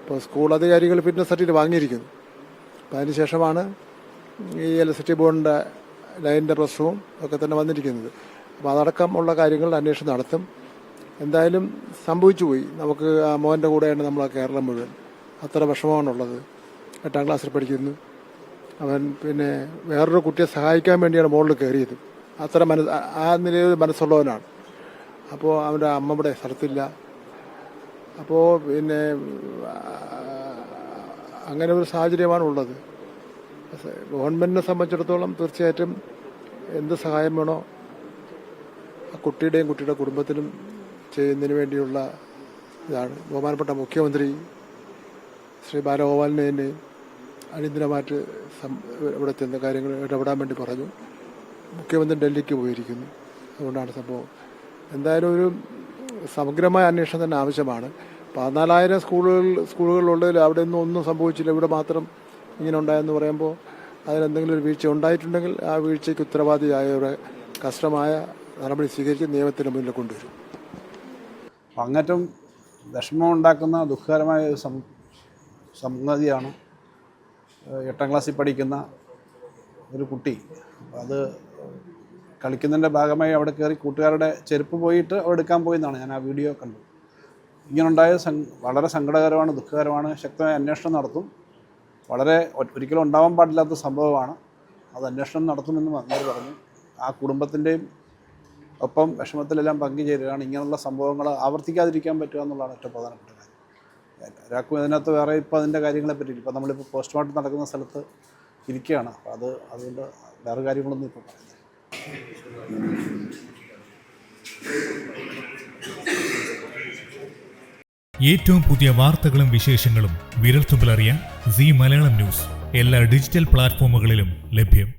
ഇപ്പോൾ സ്കൂൾ അധികാരികൾ fitness certificate വാങ്ങിയിരിക്കുന്നു. അപ്പോൾ അതിനുശേഷമാണ് ഈ ഇലക്ട്രിസിറ്റി ബോർഡിൻ്റെ ലൈനിൻ്റെ പ്രശ്നവും ഒക്കെ തന്നെ വന്നിരിക്കുന്നത്. അപ്പോൾ അതടക്കമുള്ള കാര്യങ്ങൾ അന്വേഷണം നടത്തും. എന്തായാലും സംഭവിച്ചു പോയി. നമുക്ക് ആ മോൻ്റെ കൂടെയാണ് നമ്മൾ ആ കേരളം മുഴുവൻ. അത്ര വിഷമമാണുള്ളത്. 8ാം ക്ലാസ്സിൽ പഠിക്കുന്നു. അവൻ പിന്നെ വേറൊരു കുട്ടിയെ സഹായിക്കാൻ വേണ്ടിയാണ് മുകളിൽ കയറിയത്. അത്ര ആ നിലയിൽ മനസ്സുള്ളവനാണ്. അപ്പോൾ അവൻ്റെ അമ്മയുടെ സ്ഥലത്തില്ല. അപ്പോൾ പിന്നെ അങ്ങനെ ഒരു സാഹചര്യമാണ് ഉള്ളത്. ഗവൺമെൻറ്റിനെ സംബന്ധിച്ചിടത്തോളം തീർച്ചയായിട്ടും എന്ത് സഹായം വേണോ ആ കുട്ടിയുടെയും കുട്ടിയുടെ കുടുംബത്തിനും ചെയ്യുന്നതിന് വേണ്ടിയുള്ള ഇതാണ്. ബഹുമാനപ്പെട്ട മുഖ്യമന്ത്രി ശ്രീ ബാലഗോപാലിനെ അടിയന്തരമായിട്ട് ഇവിടെ ചെന്ന കാര്യങ്ങൾ ഇടപെടാൻ വേണ്ടി പറഞ്ഞു. മുഖ്യമന്ത്രി ഡൽഹിക്ക് പോയിരിക്കുന്നു. അതുകൊണ്ടാണ് സംഭവം. എന്തായാലും ഒരു സമഗ്രമായ അന്വേഷണം തന്നെ ആവശ്യമാണ്. 14,000 സ്കൂളുകളുള്ളതിൽ അവിടെ ഒന്നും സംഭവിച്ചില്ല. ഇവിടെ മാത്രം ഇങ്ങനെ ഉണ്ടായെന്ന് പറയുമ്പോൾ അതിലെന്തെങ്കിലും ഒരു വീഴ്ച ഉണ്ടായിട്ടുണ്ടെങ്കിൽ ആ വീഴ്ചയ്ക്ക് ഉത്തരവാദിയായവരെ കർശനമായ നടപടി സ്വീകരിച്ച് നിയമത്തിന് മുന്നിൽ കൊണ്ടുവരും. അങ്ങേറ്റം വിഷമം ഉണ്ടാക്കുന്ന ദുഃഖകരമായ ഒരു സംഗതിയാണ് 8ാം ക്ലാസ്സിൽ പഠിക്കുന്ന ഒരു കുട്ടി. അത് കളിക്കുന്നതിൻ്റെ ഭാഗമായി അവിടെ കയറി കൂട്ടുകാരുടെ ചെരുപ്പ് പോയിട്ട് അവിടെ എടുക്കാൻ പോയെന്നാണ് ഞാൻ ആ വീഡിയോ കണ്ടത്. ഇങ്ങനെയുണ്ടായ വളരെ സങ്കടകരമാണ്, ദുഃഖകരമാണ്. ശക്തമായ അന്വേഷണം നടത്തും. വളരെ ഒരിക്കലും ഉണ്ടാവാൻ പാടില്ലാത്ത സംഭവമാണ്. അത് അന്വേഷണം നടത്തുമെന്ന് മന്ത്രി പറഞ്ഞു. ആ കുടുംബത്തിൻ്റെയും ഒപ്പം വിഷമത്തിലെല്ലാം പങ്കുചേരുകയാണ്. ഇങ്ങനെയുള്ള സംഭവങ്ങൾ ആവർത്തിക്കാതിരിക്കാൻ പറ്റുക എന്നുള്ളതാണ് ഏറ്റവും പ്രധാനപ്പെട്ട കാര്യം. ഒരാൾക്കും ഇതിനകത്ത് വേറെ ഇപ്പോൾ അതിൻ്റെ കാര്യങ്ങളെ പറ്റിയില്ല. ഇപ്പോൾ നമ്മളിപ്പോൾ പോസ്റ്റ്മോർട്ടം നടക്കുന്ന സ്ഥലത്ത് ഇരിക്കുകയാണ്. അപ്പോൾ അതുകൊണ്ട് വേറെ കാര്യങ്ങളൊന്നും ഇപ്പോൾ പറയുന്നത്. ഏറ്റവും പുതിയ വാർത്തകളും വിശേഷങ്ങളും വിരൽത്തുമ്പിലറിയാൻ സീ മലയാളം ന്യൂസ് എല്ലാ ഡിജിറ്റൽ പ്ലാറ്റ്ഫോമുകളിലും ലഭ്യം.